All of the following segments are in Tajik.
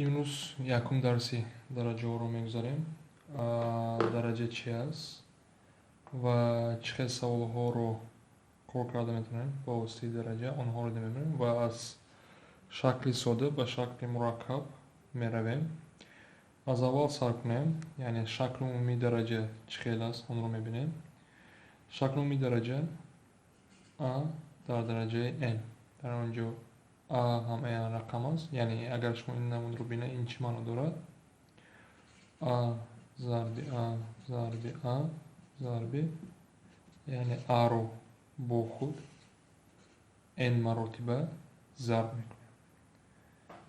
Имрӯз якум дарси дараҷаҳоро мегузарем. Дараҷа чӣ аст ва чӣ хел саволҳоро кор карда метавонем ба воситаи дараҷа, онҳоро дида мебинем ва аз шакли сода ба шакли мураккаб меравем. Аз аввал сар кунем, яъне шакли умумии дараҷа чӣ хел аст, онро мебинем. Шакли умумии дараҷа а дар дараҷаи n. Дар он ҷо а ҳам рақам аст, яъне агар шумо ин намудро бинед, ин чӣ маъно дорад? А зарби а зарби а зарби, яъне аро бо худ n маротиба зарб мекунем.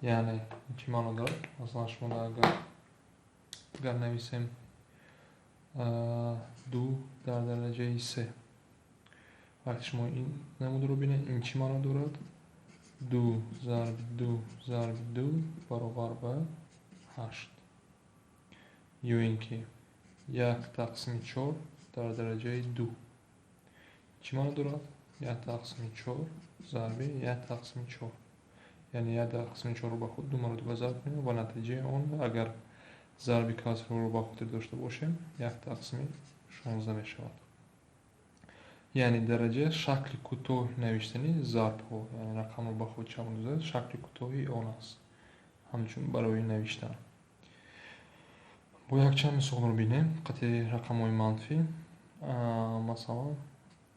Яъне ин чӣ маъно дорад? Масалан шумо агар нависем 2 дар дараҷаи 3. Вақти шумо ин намудро бинед, ин чӣ маъно дорад? 2 зарби 2 зарби 2 баробар ба 8. Ё ин ки 1 тақсими 4 дар дараҷаи 2. Чӣ маъно дорад? 1 тақсими 4 зарби 1 тақсими 4. Яъне 1 тақсими 4-ро ба худ 2 маротиба зарб кунем ва натиҷаи он, агар зарби касрро ба хотир дошта бошем, 1 тақсими 16 мешавад. Яъне дараҷа шакли кӯтоҳи навиштани зарбҳо, яъне рақамро ба худ чап гузард, шакли кӯтоҳи он аст, ҳамчун барои навиштан. Бо якчанд мисолро бинем. Қатъи рақамҳои манфӣ, масалан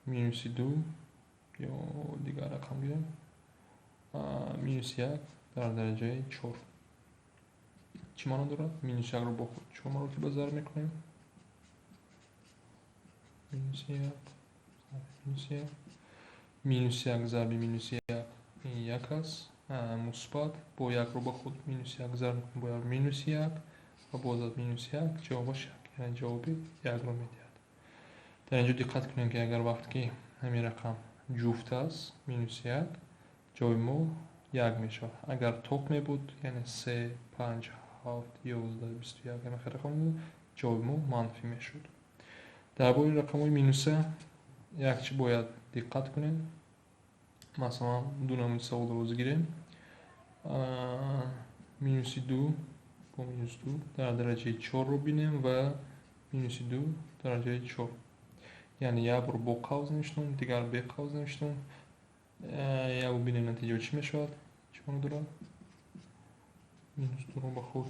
минуси 2 ё дигар рақам гирем, минуси 1 дар дараҷаи 4. чӣ маъно дорад? Минуси 1-ро бо худ 4 маротиба зарб мекунем. Минуси 1 минуси 1 зарби минуси 1 ин 1 аст, мусбат. Бо 1-ро ба худ минуси 1 зарб мекунем, бо минуси 1 ва боз аз минуси 1 ҷавобаш 1, яъне ҷавоби 1-ро медиҳад. Дар ин ҷо диққат кунем ки агар вақте ки ҳамин рақам ҷуфт аст, минуси 1, ҷавоби мо 1 мешавад. Агар тоқ мебуд, яъне 3, 5, 7, 11, 21 ҳамин рақам мебуд, ҷавоби мо манфӣ мешуд. Дар бораи рақамҳои минуса якчи бояд диққат кунем. Масалан ду намуди саволро гирем. Минуси 2 бо минус 2 дар дараҷаи 4-ро бинем ва минуси 2 дараҷаи 4. Яъне як бор бо қавз навиштем, дигар бе қавз навиштем. Як бинем натиҷа чӣ мешавад? Чӣ маъно дорад? Минус 2-ро ба худ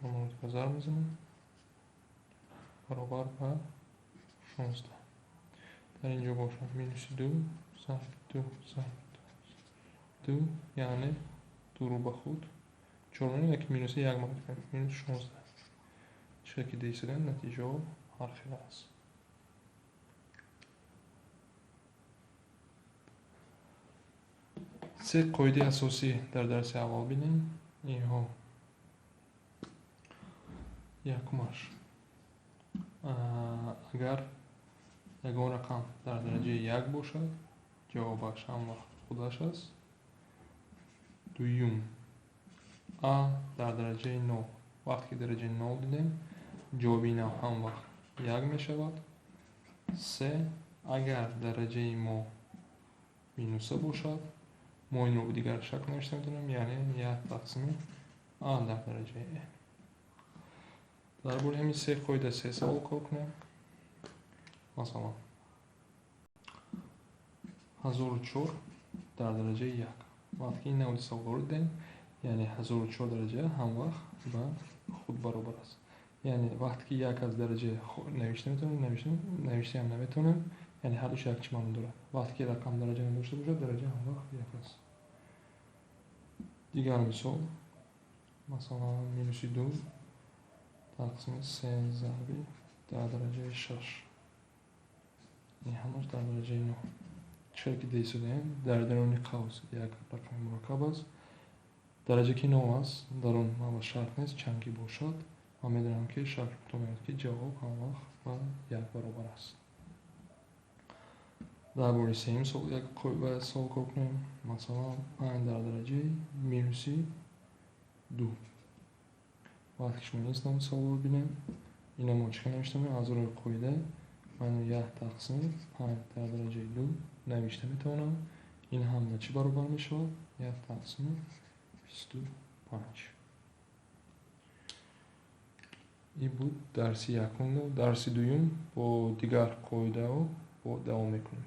4 маротиба зарб мезанем баробар ба 16. дар ин ҷо бошад минуси 2 зарби 2 зарби 2, яъне 2-ро ба худ 4 менем, ки минуси 1 маротиба минус 16. Чӣ ки диҳсидем, натиҷаҳо ҳар хел аст. се қоидаи асосӣ дар дарси аввал бинем. Инҳо якумаш, агар ягон рақам дар дараҷаи 1 бошад, ҷавобаш ҳам вақт худаш аст. Дуюм, а дар дараҷаи 0. Вақте ки дараҷаи 0 дидем, ҷавоби ин ҳам вақт 1 мешавад. се, агар дараҷаи мо минуса бошад, мо инро ба дигар шакл навишта метавонем, яъне 1 тақсими а дар дараҷаи n. дар бораи ҳамин се қоида се савол кор кунем. Масалан 1004 дар дараҷаи 1. Вақте ки ин намуди саволро дидем, яъне 1004 дараҷа ҳам вақт ба худ баробар аст. Яъне вақте ки 1 аз дараҷа навишта метавонем, навиштаам наметавонем, яъне ҳардуш як чӣ маъно дорад. Вақте ки рақам дараҷа надошта бошад, дараҷа ҳам вақт 1 аст. Дигар мисол, масалан минуси 2 тақсими 3 зарби дар дараҷаи 6. ин ҳамаш дар дараҷаи 9. чӣ ки диҳсидем, дар даруни қавс як рақами мураккаб аст. дараҷа ки 9 аст, дар он аввал шарт нест чанд ки бошад. Ман медонам ки шарт то меяд ки ҷавоб ҳам вақт ба 1 баробар аст. дар бораи сеюм як савол кор кунем. Масалан 5 дар дараҷаи минуси 2. вақте ки шумо ин намуди саволро бинем, ина мо чӣ хел навишта метавонем? Аз рӯи қоида ман 1 тақсими 5 дар дараҷаи 2 навишта метавонам. ин ҳам ба чӣ баробар мешавад? 1 тақсими 22 5. این بود درس یکم. درس دوم با دیگر قاعده ها با دوام میکنیم.